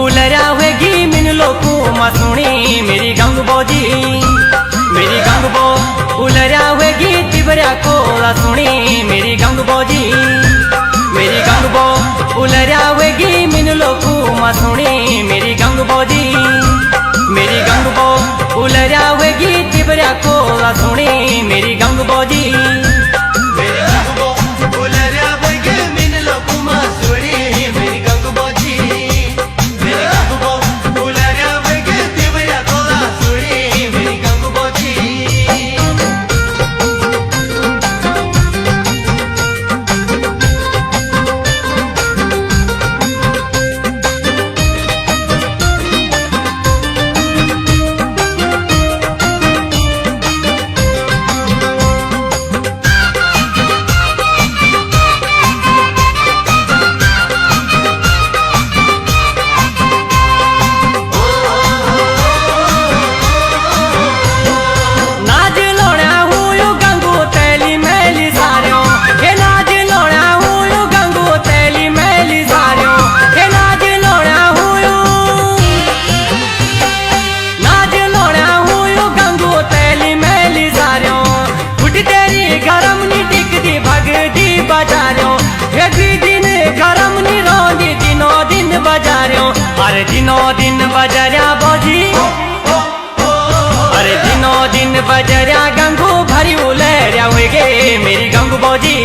उलरा होगी मिन लोकू मसुणी मेरी गंग बोजी मेरी गंग बो उलरा होगी तिबरा को सुनी मेरी गंग बोजी मेरी गंग बो उलरा होगी मिन लोकू मसुणी मेरी गंग बोजी मेरी गंग बो उलरा होगी तिबरा को सुनी मेरी गंग बोजी अरे दिनों दिन बजरिया बोजी अरे दिनों दिन बजरिया गंगू भरी उलरिया हुए गे मेरी गंगू बोजी।